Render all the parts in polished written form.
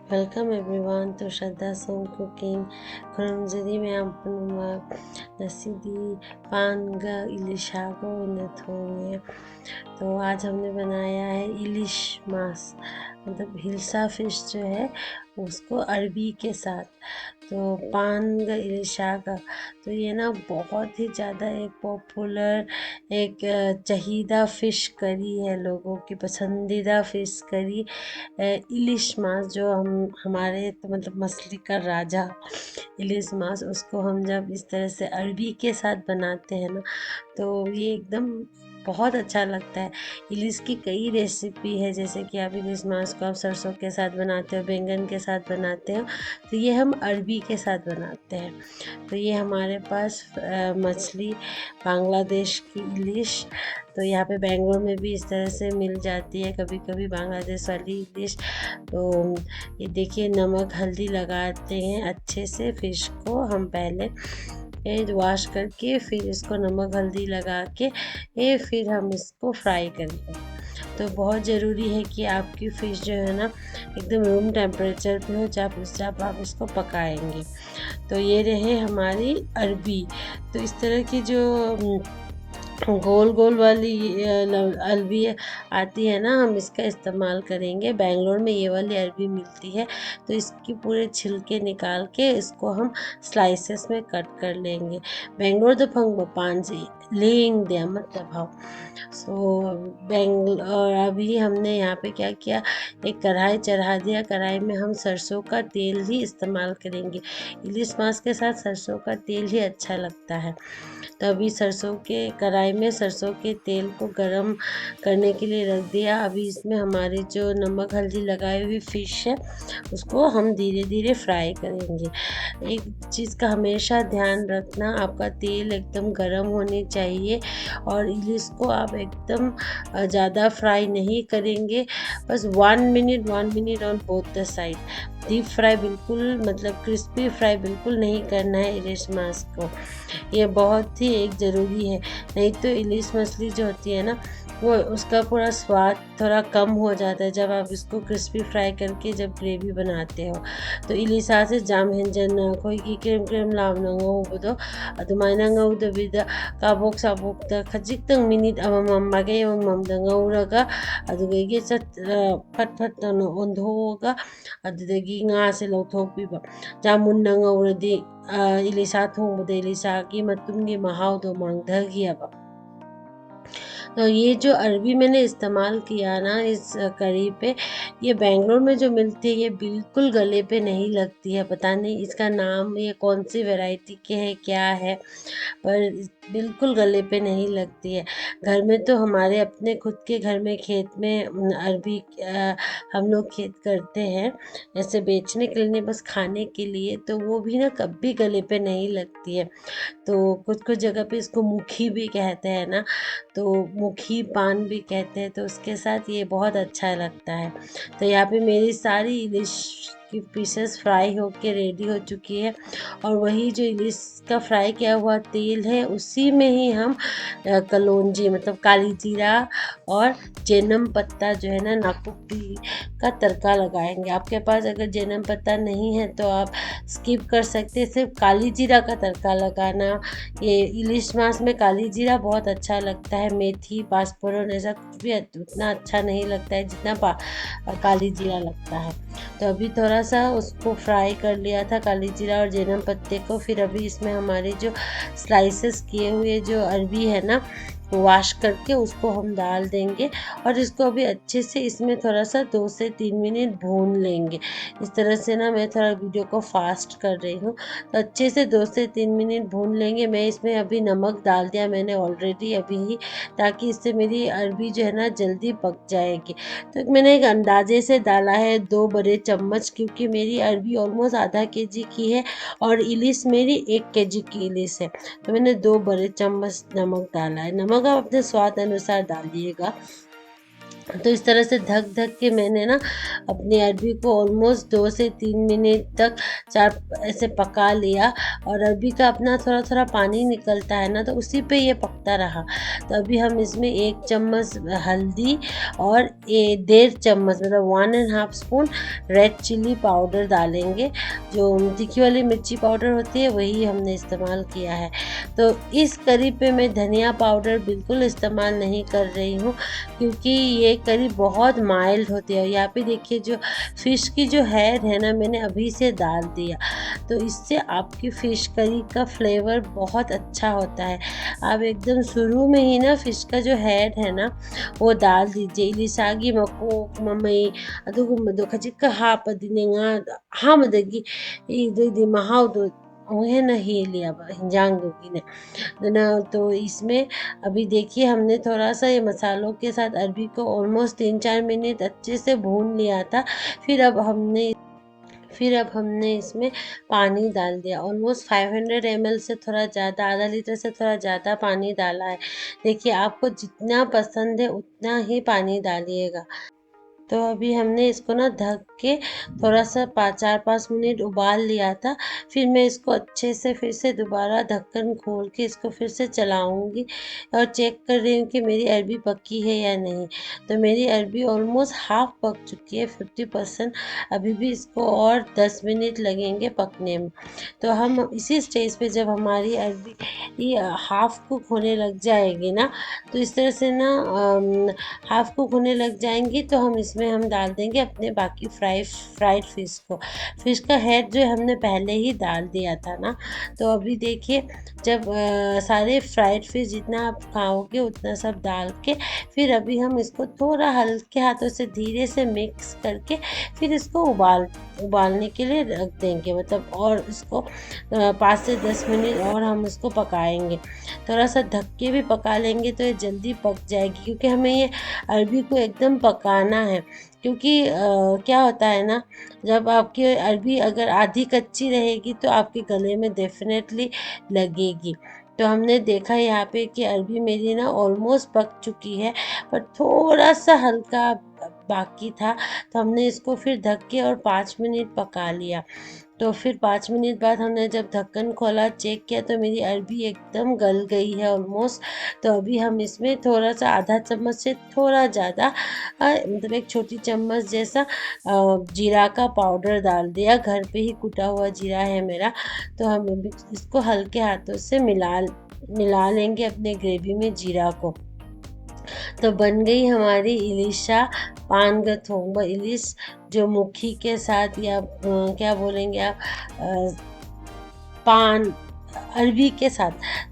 Welcome everyone तो श्रद्धा सोम cooking खुरमजरी में आपण नसीदी पानगा इलिशागो थोंगे। तो आज हमने बनाया है इलिश मास, मतलब हिल्सा फिश जो है उसको अरबी के साथ। तो पानगा इलिशागा, तो ये ना बहुत ही ज़्यादा एक पॉपुलर एक चहीदा फ़िश करी है, लोगों की पसंदीदा फ़िश करी इलिश मास, जो हमारे तो मतलब मछली का राजा इलिश मास, उसको हम जब इस तरह से अरबी के साथ बनाते हैं ना तो ये एकदम बहुत अच्छा लगता है। इलिश की कई रेसिपी है, जैसे कि आप इलिश मास को आप सरसों के साथ बनाते हो, बैंगन के साथ बनाते हो, तो ये हम अरबी के साथ बनाते हैं। तो ये हमारे पास मछली बांग्लादेश की इलिश, तो यहाँ पे बेंगलोर में भी इस तरह से मिल जाती है कभी कभी बांग्लादेश वाली डिश। तो ये देखिए, नमक हल्दी लगाते हैं अच्छे से। फिश को हम पहले वॉश करके फिर इसको नमक हल्दी लगा के फिर हम इसको फ्राई करेंगे। तो बहुत ज़रूरी है कि आपकी फ़िश जो है ना एकदम रूम टेम्परेचर पे हो जब आप इसको पकाएंगे। तो ये रहे हमारी अरबी। तो इस तरह की जो गोल गोल वाली अरबी आती है ना, हम इसका इस्तेमाल करेंगे। बेंगलोर में ये वाली अरबी मिलती है, तो इसकी पूरे छिलके निकाल के इसको हम स्लाइसेस में कट कर लेंगे। बेंगलोर तो फंग पान से लेंग दिया मतलब हाँ। और अभी हमने यहाँ पे क्या किया, एक कढ़ाई चढ़ा दिया। कढ़ाई में हम सरसों का तेल ही इस्तेमाल करेंगे। इलिश मास के साथ सरसों का तेल ही अच्छा लगता है। तो अभी सरसों के कढ़ाई में सरसों के तेल को गरम करने के लिए रख दिया। अभी इसमें हमारी जो नमक हल्दी लगाई हुई फ़िश है उसको हम धीरे धीरे फ्राई करेंगे। एक चीज़ का हमेशा ध्यान रखना, आपका तेल एकदम गरम होने चाहिए और इसको आप एकदम ज़्यादा फ्राई नहीं करेंगे। बस 1 minute on both the side. Deep fry बिल्कुल, मतलब क्रिस्पी फ्राई बिल्कुल नहीं करना है इलिश मास को। ये बहुत ही एक ज़रूरी है, नहीं तो इलिश मछली जो होती है ना वो उसका पूरा स्वाद थोड़ा कम हो जाता है जब आप इसको क्रिस्पी फ्राई करके जब ग्रेवी बनाते हो। तो इलिशा से जाम हेंजन कोई की क्रीम क्रीम लावनंगो होबदो अदुमाइना ngौदबिदा काबोक साबोक खजिक्तंग मिनिट अममम मागे अममम ngौरगा अदुगैगे फट फट तनो ओंधोगा अदुदगी nga से लौथोकपिबा जामुन ngौरदि इलिशा थोंबदे इलिशागी मतुंगी महावदो मांगधगियाबा। तो ये जो अरबी मैंने इस्तेमाल किया ना इस करी पे, ये बेंगलोर में जो मिलती है ये बिल्कुल गले पे नहीं लगती है। पता नहीं इसका नाम ये कौन सी वैरायटी के है क्या है, पर बिल्कुल गले पे नहीं लगती है। घर में तो हमारे अपने खुद के घर में खेत में अरबी हम लोग खेत करते हैं ऐसे बेचने के लिए नहीं, बस खाने के लिए। तो वो भी ना कभी गले पे नहीं लगती है। तो कुछ कुछ जगह पे इसको मुखी भी कहते हैं ना, तो मुखी पान भी कहते हैं। तो उसके साथ ये बहुत अच्छा लगता है। तो यहाँ पे मेरी सारी इलिश की पीसेस फ्राई होके रेडी हो चुकी है, और वही जो इलिश का फ्राई किया हुआ तेल है उसी में ही हम कलौंजी मतलब काली जीरा और जैनम पत्ता जो है ना नाकुटी का तड़का लगाएंगे। आपके पास अगर जैनम पत्ता नहीं है तो आप स्किप कर सकते हैं, सिर्फ काली जीरा का तड़का लगाना। ये इलिश मास में काली जीरा बहुत अच्छा लगता है, मेथी पाँचफोरन ऐसा कुछ भी उतना अच्छा नहीं लगता है जितना काली जीरा लगता है। तो अभी थोड़ा सा उसको फ्राई कर लिया था काली जीरा और जैनम पत्ते को। फिर अभी इसमें हमारे जो स्लाइसेस किए हुए जो अरबी है ना वॉश करके उसको हम डाल देंगे, और इसको अभी अच्छे से इसमें थोड़ा सा 2 से 3 मिनट भून लेंगे। इस तरह से ना मैं थोड़ा वीडियो को फास्ट कर रही हूँ, तो अच्छे से 2 से 3 मिनट भून लेंगे। मैं इसमें अभी नमक डाल दिया मैंने ऑलरेडी अभी ही, ताकि इससे मेरी अरबी जो है ना जल्दी पक जाएगी। तो मैंने एक अंदाजे से डाला है 2 बड़े चम्मच, क्योंकि मेरी अरबी ऑलमोस्ट आधा केजी की है और इलिश मेरी 1 केजी की इलिश है। तो मैंने 2 बड़े चम्मच नमक डाला है। नमक आप अपने स्वाद अनुसार डालिएगा। तो इस तरह से ढक ढक के मैंने ना अपनी अरबी को ऑलमोस्ट 2 से 3 मिनट तक चार ऐसे पका लिया। और अरबी का अपना थोड़ा थोड़ा पानी निकलता है ना, तो उसी पे ये पकता रहा। तो अभी हम इसमें 1 चम्मच हल्दी और 1.5 चम्मच मतलब 1.5 स्पून रेड चिली पाउडर डालेंगे। जो तीखी वाली मिर्ची पाउडर होती है वही हमने इस्तेमाल किया है। तो इस करी पे मैं धनिया पाउडर बिल्कुल इस्तेमाल नहीं कर रही हूँ, क्योंकि ये करी बहुत माइल्ड होती है। यहाँ पे देखिए जो फ़िश की जो हेड है ना, मैंने अभी से डाल दिया, तो इससे आपकी फ़िश करी का फ्लेवर बहुत अच्छा होता है। आप एकदम शुरू में ही ना फ़िश का जो हेड है ना वो डाल दीजिए। इलिसागी मकोक ममई अदुगुम्बदो खजिक हापदिने nga ahamadagi इदि महावदो हेना हेलियाबा हिंजांगोगी ने ना। तो इसमें अभी देखिए हमने थोड़ा-सा ये मसालों के साथ अरबी को ऑलमोस्ट 3-4 मिनट अच्छे से भून लिया था। फिर अब हमने इसमें पानी डाल दिया। ऑलमोस्ट 500 ml से थोड़ा ज़्यादा, आधा लीटर से थोड़ा ज़्यादा पानी डाला है। देखिए आपको जितना पसंद है उतना ही पानी डालिएगा। तो अभी हमने इसको ना ढक के थोड़ा-सा 4-5 मिनट उबाल लिया था। फिर मैं इसको अच्छे से फिर से दोबारा ढक्कन खोल के इसको फिर से चलाऊँगी और चेक कर रही हूँ कि मेरी अरबी पकी है या नहीं। तो मेरी अरबी ऑलमोस्ट हाफ़ पक चुकी है, 50%। अभी भी इसको और 10 मिनट लगेंगे पकने में। तो हम इसी स्टेज पे जब हमारी अरबी ये हाफ़ कुक होने लग जाएगी ना, तो इस तरह से ना हाफ़ कुक होने लग जाएँगी, तो हम डाल देंगे अपने बाकी फ्राइड फ़िश को। फ़िश का हेड जो हमने पहले ही डाल दिया था ना। तो अभी देखिए जब सारे फ्राइड फ़िश जितना आप खाओगे उतना सब डाल के फिर अभी हम इसको थोड़ा हल्के हाथों से धीरे से मिक्स करके फिर इसको उबालने के लिए रख देंगे। मतलब और इसको 5 से 10 मिनट और हम इसको पकाएँगे। थोड़ा-सा ढक के भी पका लेंगे तो ये जल्दी पक जाएगी, क्योंकि हमें ये अरबी को एकदम पकाना है। क्योंकि क्या होता है ना, जब आपकी अरबी अगर आधी कच्ची रहेगी तो आपके गले में डेफ़िनेटली लगेगी। तो हमने देखा यहाँ पे कि अरबी मेरी ना ऑलमोस्ट पक चुकी है, पर थोड़ा-सा हल्का बाकी था, तो हमने इसको फिर ढक के और 5 मिनट पका लिया। तो फिर 5 मिनट बाद हमने जब ढक्कन खोला चेक किया तो मेरी अरबी एकदम गल गई है ऑलमोस्ट। तो अभी हम इसमें थोड़ा-सा आधा चम्मच से थोड़ा ज़्यादा मतलब 1 छोटी चम्मच जैसा जीरा का पाउडर डाल दिया। घर पे ही कुटा हुआ जीरा है मेरा। तो हम अभी इसको हल्के हाथों से मिला लेंगे अपने ग्रेवी में जीरा को। तो बन गई हमारी इलिशा पान ग थोंबा इलिश, जो मुखी के साथ या क्या बोलेंगे आप पान अरबी के साथ।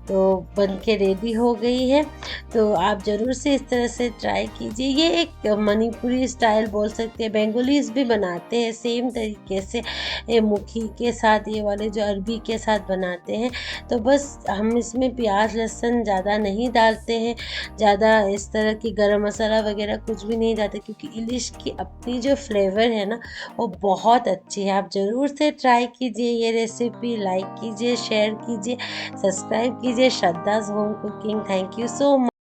तो बन के रेडी हो गई है। तो आप ज़रूर से इस तरह से ट्राई कीजिए। ये एक मणिपुरी स्टाइल बोल सकते हैं, बेंगोलीज़ भी बनाते हैं सेम तरीके से। ये मुखी के साथ ये वाले जो अरबी के साथ बनाते हैं। तो बस हम इसमें प्याज लहसुन ज़्यादा नहीं डालते हैं, ज़्यादा इस तरह की गरम मसाला वगैरह कुछ भी नहीं डालते, क्योंकि इलिश की अपनी जो फ्लेवर है ना वो बहुत अच्छी है। आप ज़रूर से ट्राई कीजिए ये रेसिपी, लाइक कीजिए, शेयर कीजिए, सब्सक्राइब कीजिए Shraddha's home cooking. Thank you so much.